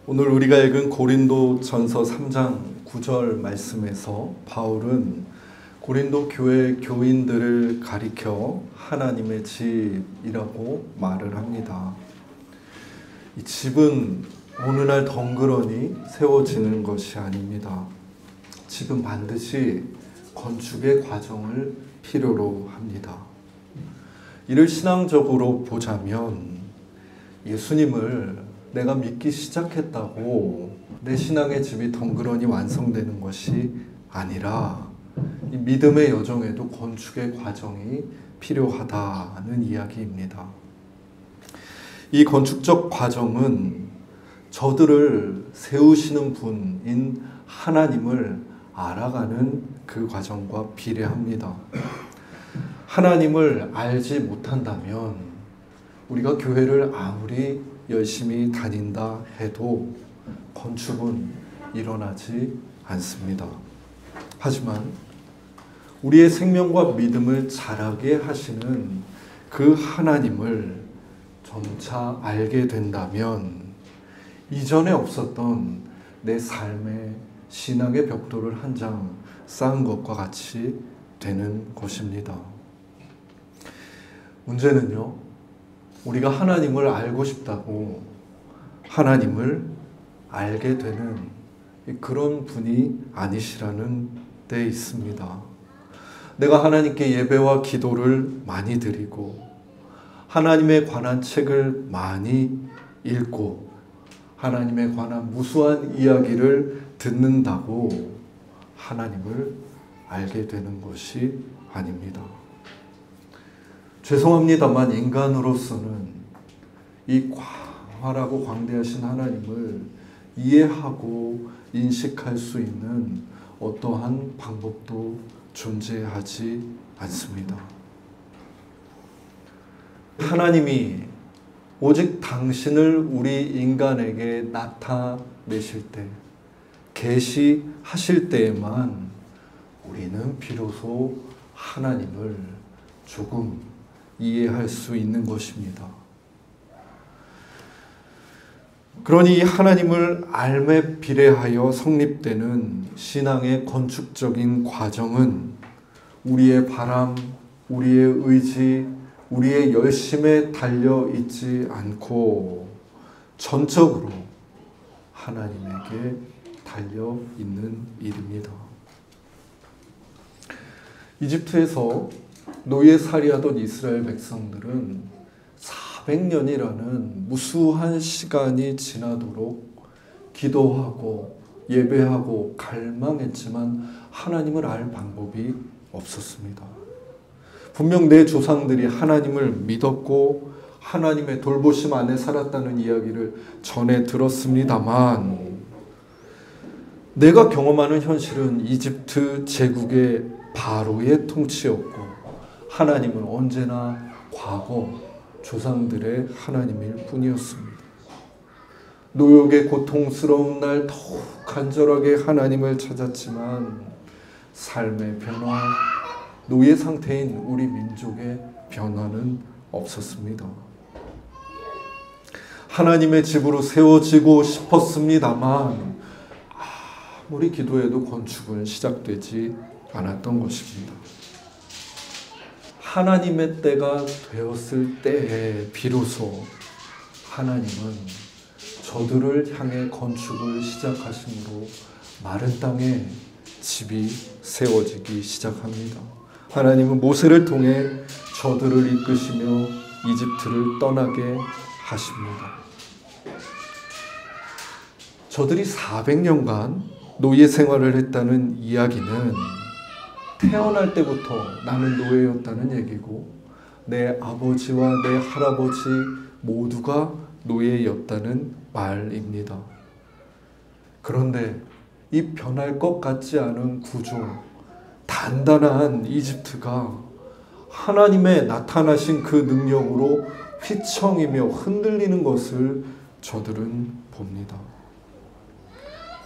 오늘 우리가 읽은 고린도전서 3장 9절 말씀에서 바울은 고린도 교회 교인들을 가리켜 하나님의 집이라고 말을 합니다. 이 집은 어느 날 덩그러니 세워지는 것이 아닙니다. 집은 반드시 건축의 과정을 필요로 합니다. 이를 신앙적으로 보자면 예수님을 내가 믿기 시작했다고 내 신앙의 집이 덩그러니 완성되는 것이 아니라 이 믿음의 여정에도 건축의 과정이 필요하다는 이야기입니다. 이 건축적 과정은 저들을 세우시는 분인 하나님을 알아가는 그 과정과 비례합니다. 하나님을 알지 못한다면 우리가 교회를 아무리 열심히 다닌다 해도 건축은 일어나지 않습니다. 하지만 우리의 생명과 믿음을 자라게 하시는 그 하나님을 점차 알게 된다면 이전에 없었던 내 삶의 신앙의 벽돌을 한 장 쌓은 것과 같이 되는 것입니다. 문제는요, 우리가 하나님을 알고 싶다고 하나님을 알게 되는 그런 분이 아니시라는 데 있습니다. 내가 하나님께 예배와 기도를 많이 드리고 하나님에 관한 책을 많이 읽고 하나님에 관한 무수한 이야기를 듣는다고 하나님을 알게 되는 것이 아닙니다. 죄송합니다만 인간으로서는 이 광활하고 광대하신 하나님을 이해하고 인식할 수 있는 어떠한 방법도 존재하지 않습니다. 하나님이 오직 당신을 우리 인간에게 나타내실 때, 계시하실 때에만 우리는 비로소 하나님을 조금 이해할 수 있는 것입니다. 그러니 하나님을 알매 비례하여 성립되는 신앙의 건축적인 과정은 우리의 바람, 우리의 의지, 우리의 열심에 달려 있지 않고 전적으로 하나님에게 달려 있는 일입니다. 이집트에서 노예살이하던 이스라엘 백성들은 400년이라는 무수한 시간이 지나도록 기도하고 예배하고 갈망했지만 하나님을 알 방법이 없었습니다. 분명 내 조상들이 하나님을 믿었고 하나님의 돌보심 안에 살았다는 이야기를 전해 들었습니다만 내가 경험하는 현실은 이집트 제국의 바로의 통치였고 하나님은 언제나 과거 조상들의 하나님일 뿐이었습니다. 노역의 고통스러운 날 더욱 간절하게 하나님을 찾았지만 삶의 변화, 노예 상태인 우리 민족의 변화는 없었습니다. 하나님의 집으로 세워지고 싶었습니다만 아무리 기도해도 건축은 시작되지 않았던 것입니다. 하나님의 때가 되었을 때에 비로소 하나님은 저들을 향해 건축을 시작하심으로 마른 땅에 집이 세워지기 시작합니다. 하나님은 모세를 통해 저들을 이끄시며 이집트를 떠나게 하십니다. 저들이 400년간 노예 생활을 했다는 이야기는 태어날 때부터 나는 노예였다는 얘기고 내 아버지와 내 할아버지 모두가 노예였다는 말입니다. 그런데 이 변할 것 같지 않은 구조, 단단한 이집트가 하나님의 나타나신 그 능력으로 휘청이며 흔들리는 것을 저들은 봅니다.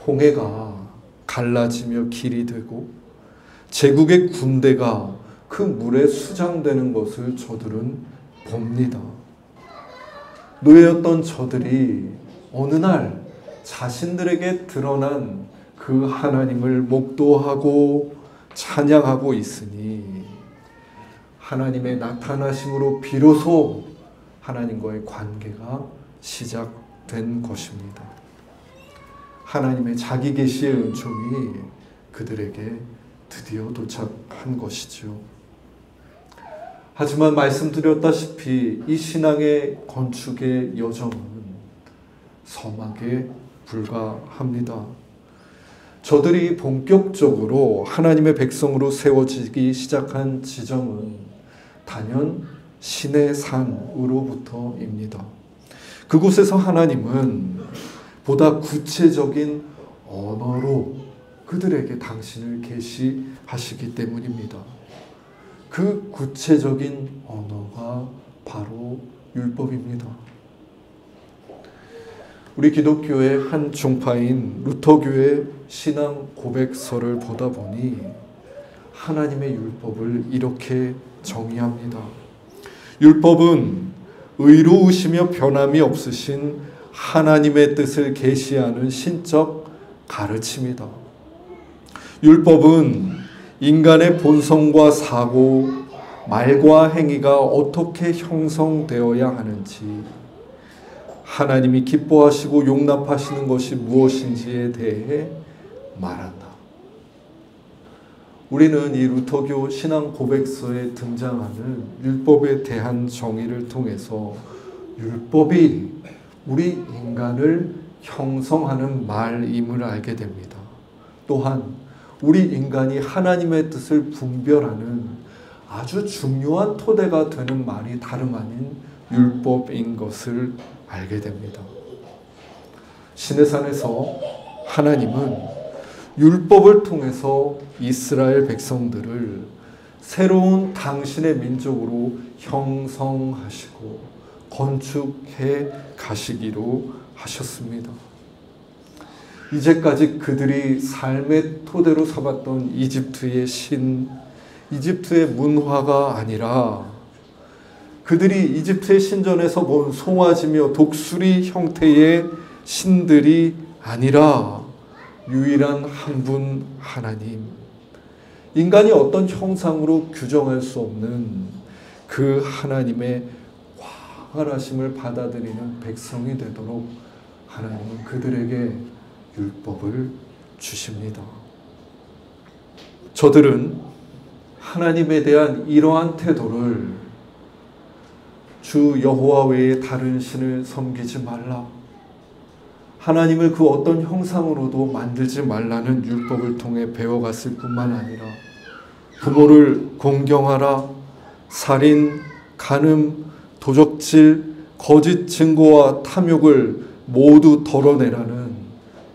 홍해가 갈라지며 길이 되고 제국의 군대가 그 물에 수장되는 것을 저들은 봅니다. 노예였던 저들이 어느 날 자신들에게 드러난 그 하나님을 목도하고 찬양하고 있으니 하나님의 나타나심으로 비로소 하나님과의 관계가 시작된 것입니다. 하나님의 자기 계시의 은총이 그들에게 드디어 도착한 것이죠. 하지만 말씀드렸다시피 이 신앙의 건축의 여정은 서막에 불과합니다. 저들이 본격적으로 하나님의 백성으로 세워지기 시작한 지점은 단연 신의 산으로부터입니다. 그곳에서 하나님은 보다 구체적인 언어로 그들에게 당신을 계시하시기 때문입니다. 그 구체적인 언어가 바로 율법입니다. 우리 기독교의 한 종파인 루터교의 신앙 고백서를 보다 보니 하나님의 율법을 이렇게 정의합니다. 율법은 의로우시며 변함이 없으신 하나님의 뜻을 계시하는 신적 가르침이다. 율법은 인간의 본성과 사고, 말과 행위가 어떻게 형성되어야 하는지, 하나님이 기뻐하시고 용납하시는 것이 무엇인지에 대해 말한다. 우리는 이 루터교 신앙 고백서에 등장하는 율법에 대한 정의를 통해서 율법이 우리 인간을 형성하는 말임을 알게 됩니다. 또한 우리 인간이 하나님의 뜻을 분별하는 아주 중요한 토대가 되는 말이 다름 아닌 율법인 것을 알게 됩니다. 시내산에서 하나님은 율법을 통해서 이스라엘 백성들을 새로운 당신의 민족으로 형성하시고 건축해 가시기로 하셨습니다. 이제까지 그들이 삶의 토대로 삼았던 이집트의 신, 이집트의 문화가 아니라 그들이 이집트의 신전에서 본 송아지며 독수리 형태의 신들이 아니라 유일한 한 분 하나님, 인간이 어떤 형상으로 규정할 수 없는 그 하나님의 광활하심을 받아들이는 백성이 되도록 하나님은 그들에게 율법을 주십니다. 저들은 하나님에 대한 이러한 태도를 주 여호와 외에 다른 신을 섬기지 말라, 하나님을 그 어떤 형상으로도 만들지 말라는 율법을 통해 배워갔을 뿐만 아니라 부모를 공경하라, 살인, 간음, 도적질, 거짓 증거와 탐욕을 모두 덜어내라는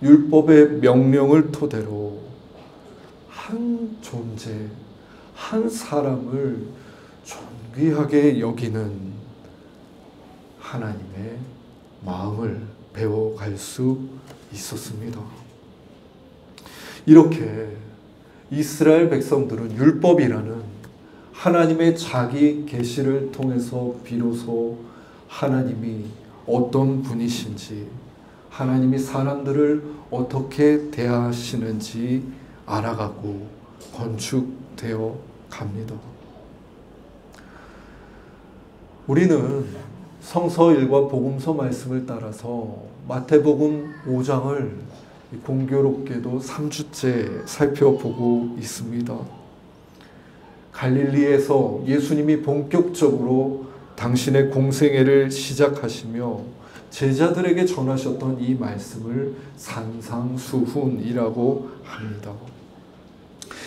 율법의 명령을 토대로 한 존재, 한 사람을 존귀하게 여기는 하나님의 마음을 배워갈 수 있었습니다. 이렇게 이스라엘 백성들은 율법이라는 하나님의 자기 계시를 통해서 비로소 하나님이 어떤 분이신지, 하나님이 사람들을 어떻게 대하시는지 알아가고 건축되어 갑니다. 우리는 성서 1과 복음서 말씀을 따라서 마태복음 5장을 공교롭게도 3주째 살펴보고 있습니다. 갈릴리에서 예수님이 본격적으로 당신의 공생애를 시작하시며 제자들에게 전하셨던 이 말씀을 산상수훈이라고 합니다.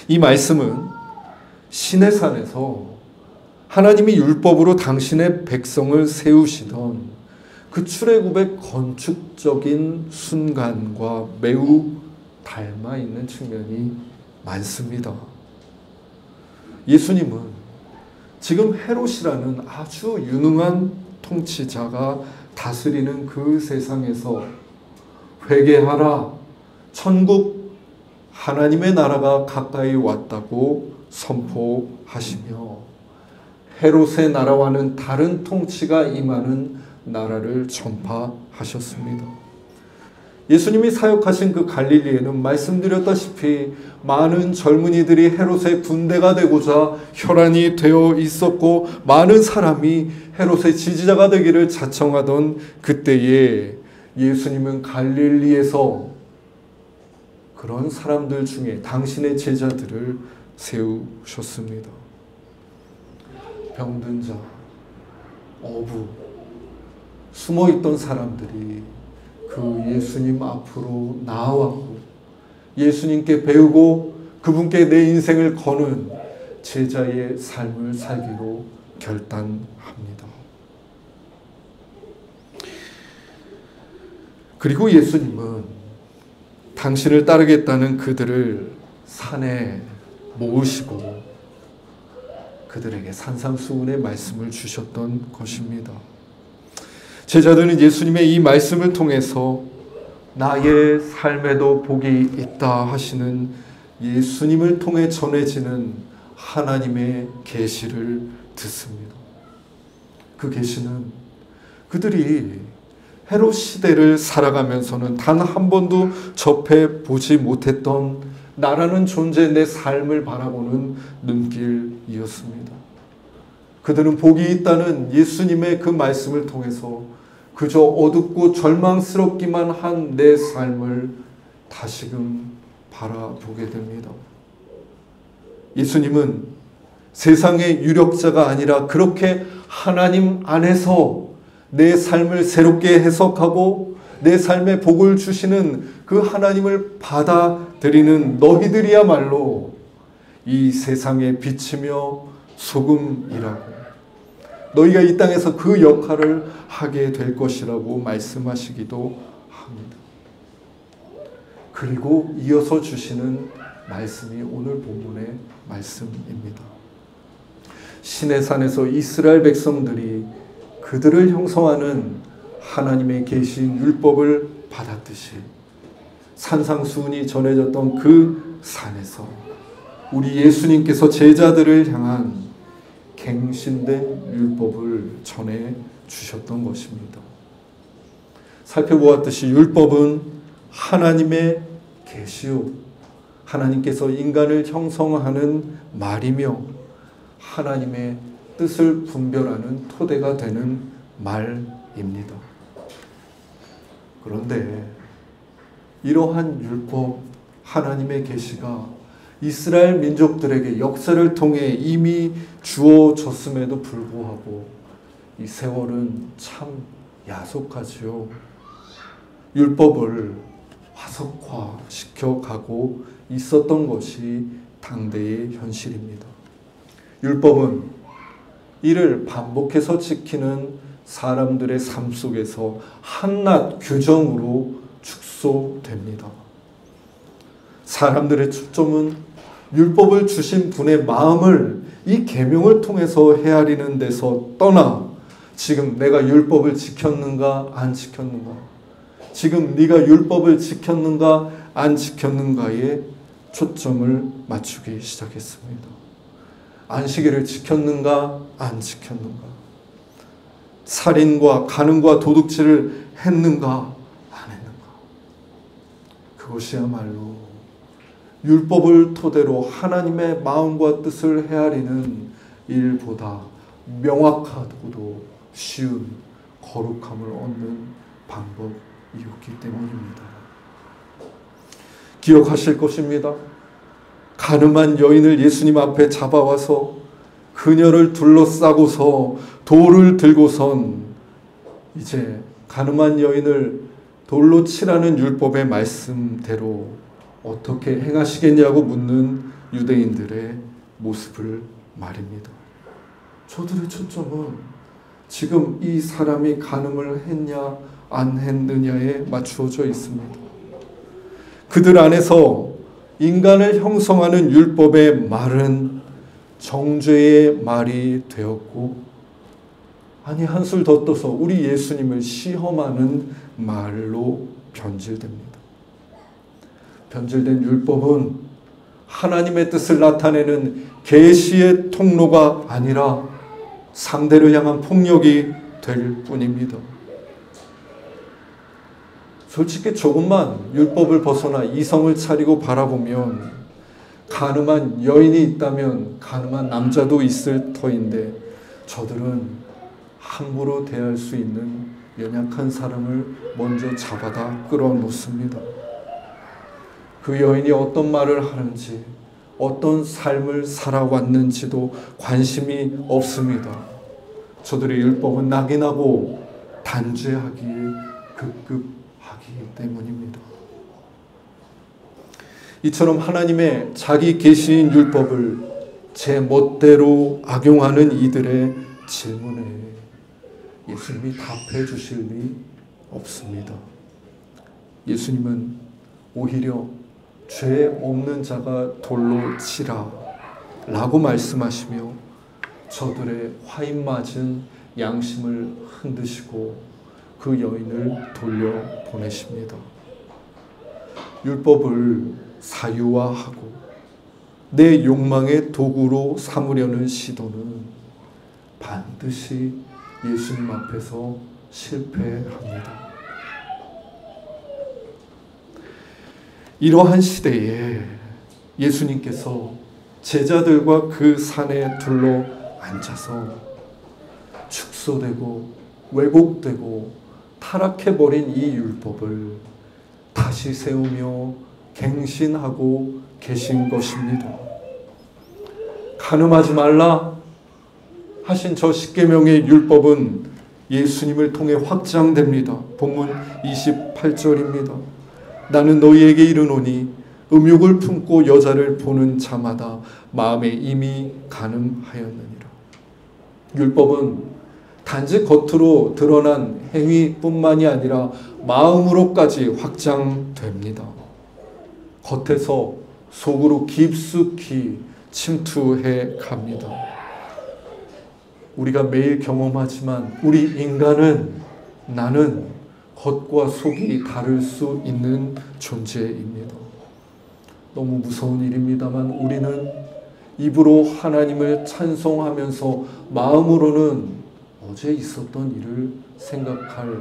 이 말씀은 시내산에서 하나님이 율법으로 당신의 백성을 세우시던 그 출애굽의 건축적인 순간과 매우 닮아 있는 측면이 많습니다. 예수님은 지금 헤롯이라는 아주 유능한 통치자가 다스리는 그 세상에서 회개하라, 천국 하나님의 나라가 가까이 왔다고 선포하시며 헤롯의 나라와는 다른 통치가 임하는 나라를 전파하셨습니다. 예수님이 사역하신 그 갈릴리에는 말씀드렸다시피 많은 젊은이들이 헤롯의 군대가 되고자 혈안이 되어 있었고, 많은 사람이 헤롯의 지지자가 되기를 자청하던 그때에 예수님은 갈릴리에서 그런 사람들 중에 당신의 제자들을 세우셨습니다. 병든 자, 어부, 숨어있던 사람들이 그 예수님 앞으로 나아왔고, 예수님께 배우고 그분께 내 인생을 거는 제자의 삶을 살기로 결단합니다. 그리고 예수님은 당신을 따르겠다는 그들을 산에 모으시고 그들에게 산상수훈의 말씀을 주셨던 것입니다. 제자들은 예수님의 이 말씀을 통해서 나의 삶에도 복이 있다 하시는 예수님을 통해 전해지는 하나님의 계시를 듣습니다. 그 계시는 그들이 헤롯 시대를 살아가면서는 단 한 번도 접해보지 못했던 나라는 존재, 내 삶을 바라보는 눈길이었습니다. 그들은 복이 있다는 예수님의 그 말씀을 통해서 그저 어둡고 절망스럽기만 한 내 삶을 다시금 바라보게 됩니다. 예수님은 세상의 유력자가 아니라 그렇게 하나님 안에서 내 삶을 새롭게 해석하고 내 삶에 복을 주시는 그 하나님을 받아들이는 너희들이야말로 이 세상의 빛이며 소금이라고, 너희가 이 땅에서 그 역할을 하게 될 것이라고 말씀하시기도 합니다. 그리고 이어서 주시는 말씀이 오늘 본문의 말씀입니다. 시내산에서 이스라엘 백성들이 그들을 형성하는 하나님의 계신 율법을 받았듯이 산상수훈이 전해졌던 그 산에서 우리 예수님께서 제자들을 향한 갱신된 율법을 전해 주셨던 것입니다. 살펴보았듯이 율법은 하나님의 계시요, 하나님께서 인간을 형성하는 말이며 하나님의 뜻을 분별하는 토대가 되는 말입니다. 그런데 이러한 율법, 하나님의 계시가 이스라엘 민족들에게 역사를 통해 이미 주어졌음에도 불구하고 이 세월은 참 야속하지요. 율법을 화석화시켜 가고 있었던 것이 당대의 현실입니다. 율법은 이를 반복해서 지키는 사람들의 삶 속에서 한낱 규정으로 축소됩니다. 사람들의 초점은 율법을 주신 분의 마음을 이 계명을 통해서 헤아리는 데서 떠나 지금 내가 율법을 지켰는가 안 지켰는가, 지금 네가 율법을 지켰는가 안 지켰는가에 초점을 맞추기 시작했습니다. 안식일을 지켰는가 안 지켰는가, 살인과 간음과 도둑질을 했는가 안 했는가, 그것이야말로 율법을 토대로 하나님의 마음과 뜻을 헤아리는 일보다 명확하고도 쉬운 거룩함을 얻는 방법이었기 때문입니다. 기억하실 것입니다. 가늠한 여인을 예수님 앞에 잡아와서 그녀를 둘러싸고서 돌을 들고선 이제 가늠한 여인을 돌로 치라는 율법의 말씀대로 어떻게 행하시겠냐고 묻는 유대인들의 모습을 말입니다. 저들의 초점은 지금 이 사람이 간음을 했냐 안 했느냐에 맞추어져 있습니다. 그들 안에서 인간을 형성하는 율법의 말은 정죄의 말이 되었고, 아니 한술 더 떠서 우리 예수님을 시험하는 말로 변질됩니다. 변질된 율법은 하나님의 뜻을 나타내는 계시의 통로가 아니라 상대를 향한 폭력이 될 뿐입니다. 솔직히 조금만 율법을 벗어나 이성을 차리고 바라보면 가늠한 여인이 있다면 가늠한 남자도 있을 터인데 저들은 함부로 대할 수 있는 연약한 사람을 먼저 잡아다 끌어놓습니다. 그 여인이 어떤 말을 하는지 어떤 삶을 살아왔는지도 관심이 없습니다. 저들의 율법은 낙인하고 단죄하기에 급급하기 때문입니다. 이처럼 하나님의 자기 계시인 율법을 제 멋대로 악용하는 이들의 질문에 예수님이 답해 주실 리 없습니다. 예수님은 오히려 죄 없는 자가 돌로 치라 라고 말씀하시며 저들의 화인 맞은 양심을 흔드시고 그 여인을 돌려보내십니다. 율법을 사유화하고 내 욕망의 도구로 삼으려는 시도는 반드시 예수님 앞에서 실패합니다. 이러한 시대에 예수님께서 제자들과 그 산에 둘러 앉아서 축소되고 왜곡되고 타락해버린 이 율법을 다시 세우며 갱신하고 계신 것입니다. 간음하지 말라 하신 저 10계명의 율법은 예수님을 통해 확장됩니다. 본문 28절입니다. 나는 너희에게 이르노니 음욕을 품고 여자를 보는 자마다 마음에 이미 간음하였느니라. 율법은 단지 겉으로 드러난 행위뿐만이 아니라 마음으로까지 확장됩니다. 겉에서 속으로 깊숙이 침투해 갑니다. 우리가 매일 경험하지만 우리 인간은 나는 겉과 속이 다를 수 있는 존재입니다. 너무 무서운 일입니다만 우리는 입으로 하나님을 찬송하면서 마음으로는 어제 있었던 일을 생각할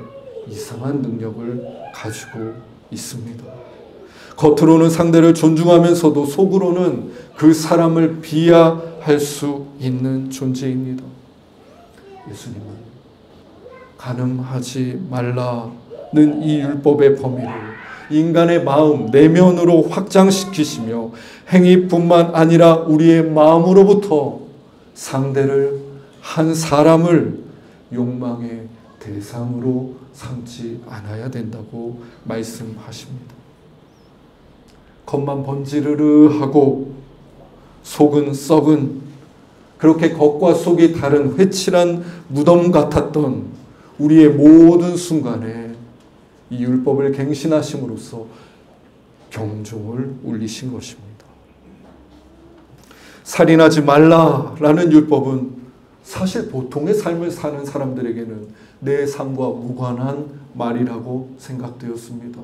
이상한 능력을 가지고 있습니다. 겉으로는 상대를 존중하면서도 속으로는 그 사람을 비하할 수 있는 존재입니다. 예수님은 간음하지 말라는 이 율법의 범위를 인간의 마음, 내면으로 확장시키시며 행위뿐만 아니라 우리의 마음으로부터 상대를, 한 사람을 욕망의 대상으로 삼지 않아야 된다고 말씀하십니다. 겉만 번지르르하고 속은 썩은, 그렇게 겉과 속이 다른 회칠한 무덤 같았던 우리의 모든 순간에 이 율법을 갱신하심으로써 경종을 울리신 것입니다. 살인하지 말라라는 율법은 사실 보통의 삶을 사는 사람들에게는 내 삶과 무관한 말이라고 생각되었습니다.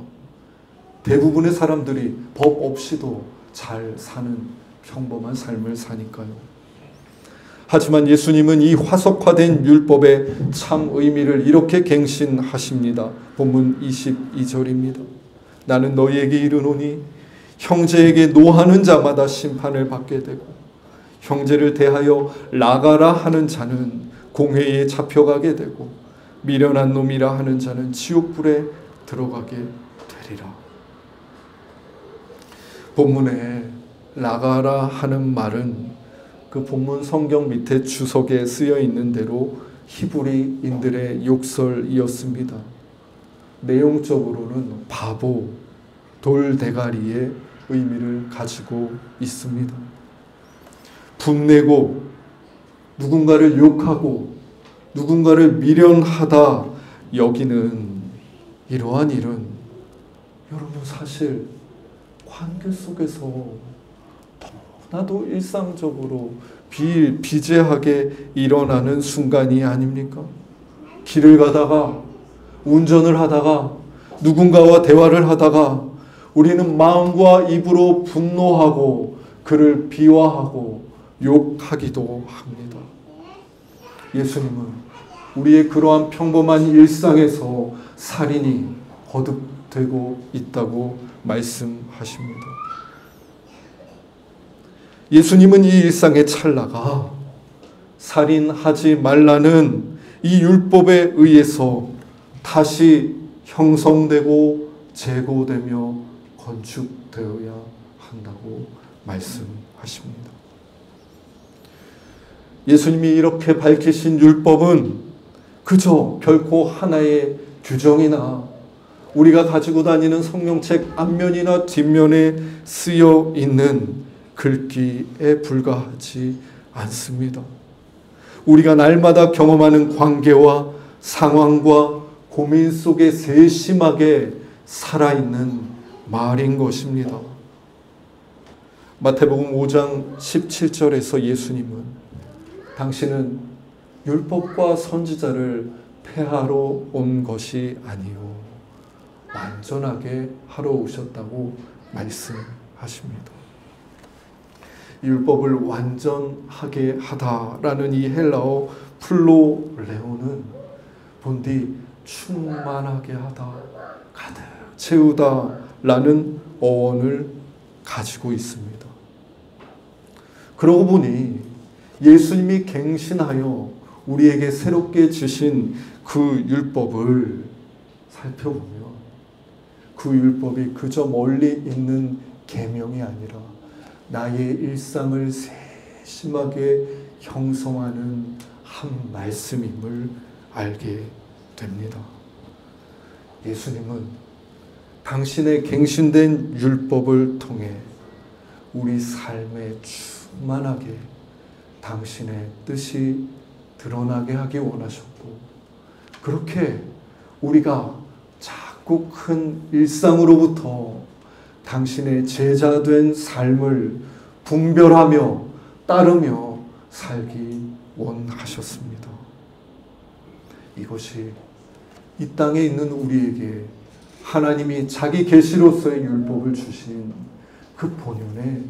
대부분의 사람들이 법 없이도 잘 사는 평범한 삶을 사니까요. 하지만 예수님은 이 화석화된 율법의 참 의미를 이렇게 갱신하십니다. 본문 22절입니다. 나는 너희에게 이르노니 형제에게 노하는 자마다 심판을 받게 되고 형제를 대하여 나가라 하는 자는 공회에 잡혀가게 되고 미련한 놈이라 하는 자는 지옥불에 들어가게 되리라. 본문에 나가라 하는 말은 그 본문 성경 밑에 주석에 쓰여 있는 대로 히브리인들의 욕설이었습니다. 내용적으로는 바보, 돌대가리의 의미를 가지고 있습니다. 분내고 누군가를 욕하고 누군가를 미련하다 여기는 이러한 일은 여러분 사실 관계 속에서 너무나도 일상적으로 비일비재하게 일어나는 순간이 아닙니까? 길을 가다가 운전을 하다가 누군가와 대화를 하다가 우리는 마음과 입으로 분노하고 그를 비화하고 욕하기도 합니다. 예수님은 우리의 그러한 평범한 일상에서 살인이 되고 있다고 말씀하십니다. 예수님은 이 일상의 찰나가 살인하지 말라는 이 율법에 의해서 다시 형성되고 재고되며 건축되어야 한다고 말씀하십니다. 예수님이 이렇게 밝히신 율법은 그저 결코 하나의 규정이나 우리가 가지고 다니는 성경책 앞면이나 뒷면에 쓰여 있는 글귀에 불과하지 않습니다. 우리가 날마다 경험하는 관계와 상황과 고민 속에 세심하게 살아있는 말인 것입니다. 마태복음 5장 17절에서 예수님은 당신은 율법과 선지자를 폐하러 온 것이 아니요 완전하게 하러 오셨다고 말씀하십니다. 율법을 완전하게 하다라는 이 헬라어 플로레오는 본디 충만하게 하다, 가득 채우다라는 어원을 가지고 있습니다. 그러고 보니 예수님이 갱신하여 우리에게 새롭게 주신 그 율법을 살펴보면 그 율법이 그저 멀리 있는 계명이 아니라 나의 일상을 세심하게 형성하는 한 말씀임을 알게 됩니다. 예수님은 당신의 갱신된 율법을 통해 우리 삶에 충만하게 당신의 뜻이 드러나게 하기 원하셨고, 그렇게 우리가 자꾸 큰 일상으로부터 당신의 제자된 삶을 분별하며 따르며 살기 원하셨습니다. 이것이 이 땅에 있는 우리에게 하나님이 자기 계시로서의 율법을 주신 그 본연의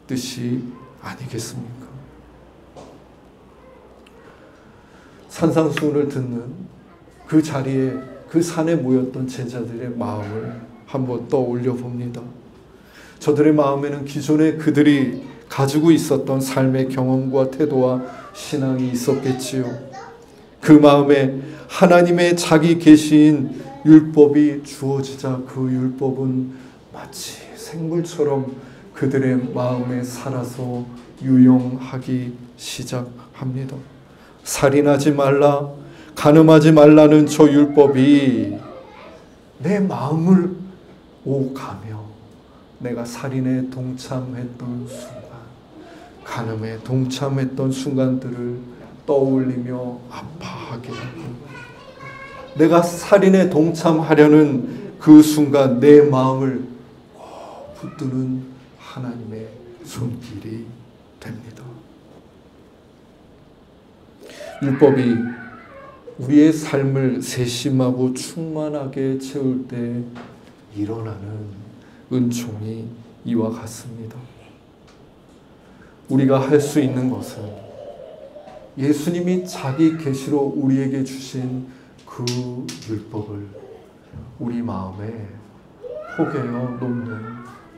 뜻이 아니겠습니까? 산상수훈을 듣는 그 자리에 그 산에 모였던 제자들의 마음을 한번 떠올려 봅니다. 저들의 마음에는 기존에 그들이 가지고 있었던 삶의 경험과 태도와 신앙이 있었겠지요. 그 마음에 하나님의 자기 계시인 율법이 주어지자 그 율법은 마치 생물처럼 그들의 마음에 살아서 유용하기 시작합니다. 살인하지 말라, 간음하지 말라는 저 율법이 내 마음을 오가며 내가 살인에 동참했던 순간, 간음에 동참했던 순간들을 떠올리며 아파하게 하고, 내가 살인에 동참하려는 그 순간 내 마음을 꼭 붙드는 하나님의 손길이 됩니다. 율법이 우리의 삶을 세심하고 충만하게 채울 때 일어나는 은총이 이와 같습니다. 우리가 할 수 있는 것은 예수님이 자기 계시로 우리에게 주신 그 율법을 우리 마음에 포개어 놓는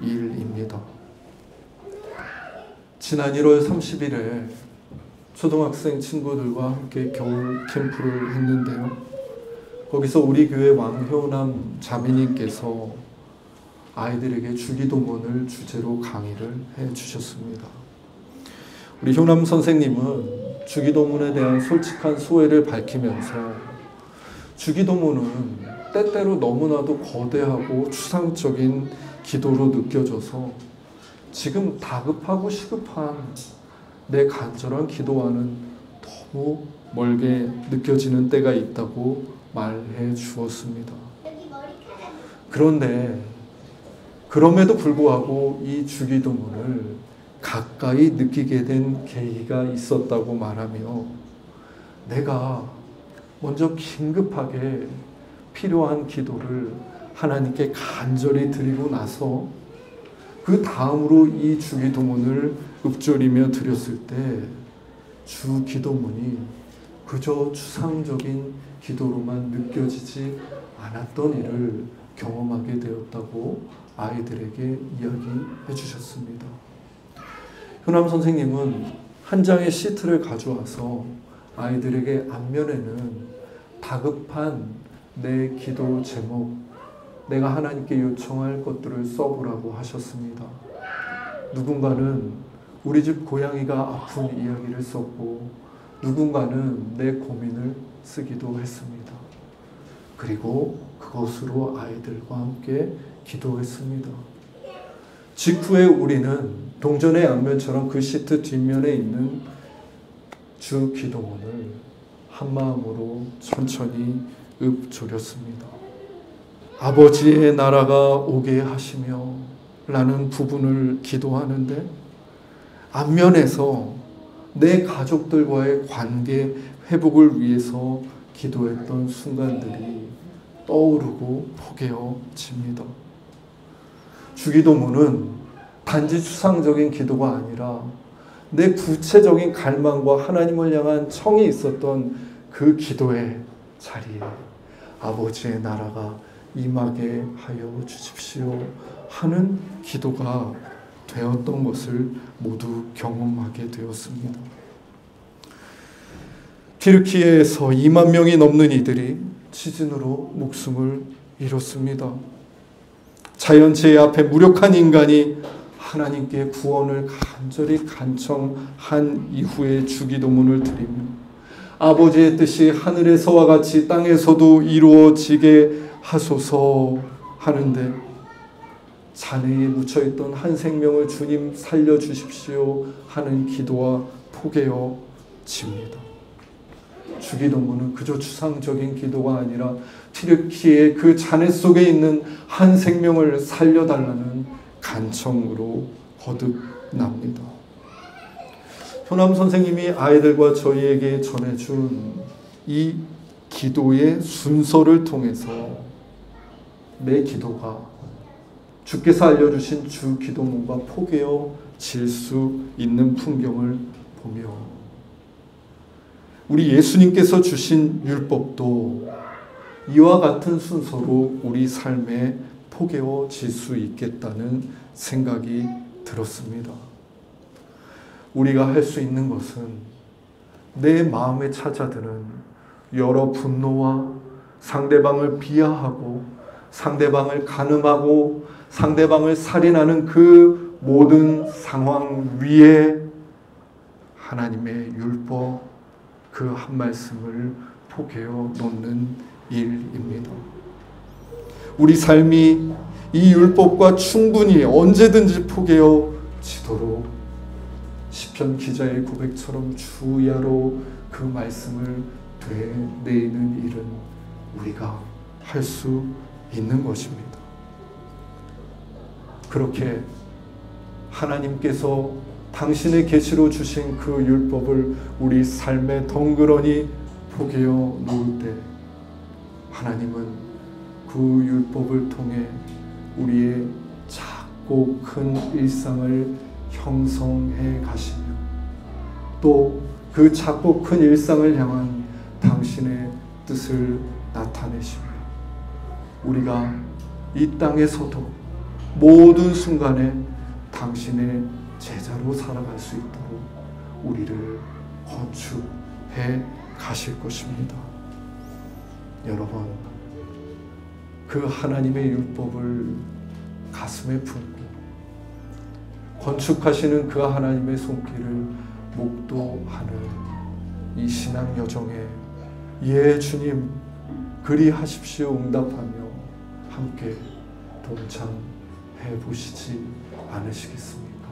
일입니다. 지난 1월 30일에 초등학생 친구들과 함께 겨울 캠프를 했는데요. 거기서 우리 교회 왕효남 자매님께서 아이들에게 주기도문을 주제로 강의를 해주셨습니다. 우리 효남 선생님은 주기도문에 대한 솔직한 소회를 밝히면서 주기도문은 때때로 너무나도 거대하고 추상적인 기도로 느껴져서 지금 다급하고 시급한 내 간절한 기도와는 너무 멀게 느껴지는 때가 있다고 말해 주었습니다. 그런데 그럼에도 불구하고 이 주기도문을 가까이 느끼게 된 계기가 있었다고 말하며, 내가 먼저 긴급하게 필요한 기도를 하나님께 간절히 드리고 나서 그 다음으로 이 주기도문을 읊조리며 드렸을 때 주기도문이 그저 추상적인 기도로만 느껴지지 않았던 일을 경험하게 되었다고 아이들에게 이야기해 주셨습니다. 효남 선생님은 한 장의 시트를 가져와서 아이들에게 앞면에는 다급한 내 기도 제목, 내가 하나님께 요청할 것들을 써보라고 하셨습니다. 누군가는 우리 집 고양이가 아픈 이야기를 썼고, 누군가는 내 고민을 쓰기도 했습니다. 그리고 그것으로 아이들과 함께 기도했습니다. 직후에 우리는 동전의 앞면처럼 그 시트 뒷면에 있는 주 기도문을 한마음으로 천천히 읊조렸습니다. 아버지의 나라가 오게 하시며 라는 부분을 기도하는데, 앞면에서 내 가족들과의 관계 회복을 위해서 기도했던 순간들이 떠오르고 포개어집니다. 주기도문은 단지 추상적인 기도가 아니라 내 구체적인 갈망과 하나님을 향한 청이 있었던 그 기도의 자리에 아버지의 나라가 임하게 하여 주십시오 하는 기도가 되었던 것을 모두 경험하게 되었습니다. 튀르키예에서 2만 명이 넘는 이들이 지진으로 목숨을 잃었습니다. 자연재해 앞에 무력한 인간이 하나님께 구원을 간절히 간청한 이후에 주기도문을 드리며 아버지의 뜻이 하늘에서와 같이 땅에서도 이루어지게 하소서 하는데, 잔해에 묻혀있던 한 생명을 주님 살려주십시오 하는 기도와 포개어집니다. 주기도문은 그저 추상적인 기도가 아니라 튀르키예의 그 잔해 속에 있는 한 생명을 살려달라는 간청으로 거듭납니다. 효남 선생님이 아이들과 저희에게 전해준 이 기도의 순서를 통해서 내 기도가 주께서 알려주신 주 기도문과 포개어질 수 있는 풍경을 보며, 우리 예수님께서 주신 율법도 이와 같은 순서로 우리 삶에 포개어질 수 있겠다는 생각이 들었습니다. 우리가 할 수 있는 것은 내 마음에 찾아드는 여러 분노와 상대방을 비하하고 상대방을 간음하고 상대방을 살인하는 그 모든 상황 위에 하나님의 율법 그 한 말씀을 포개어 놓는 일입니다. 우리 삶이 이 율법과 충분히 언제든지 포개어지도록 시편 기자의 고백처럼 주야로 그 말씀을 되뇌이는 일은 우리가 할 수 있는 것입니다. 그렇게 하나님께서 당신의 계시로 주신 그 율법을 우리 삶에 덩그러니 포개어 놓을 때, 하나님은 그 율법을 통해 우리의 작고 큰 일상을 형성해 가시며, 또 그 작고 큰 일상을 향한 당신의 뜻을 나타내시며, 우리가 이 땅에서도 모든 순간에 당신의 제자로 살아갈 수 있도록 우리를 건축해 가실 것입니다. 여러분, 그 하나님의 율법을 가슴에 품고 건축하시는 그 하나님의 손길을 목도하는 이 신앙 여정에 예 주님 그리하십시오 응답하며 함께 동참해 보시지 않으시겠습니까?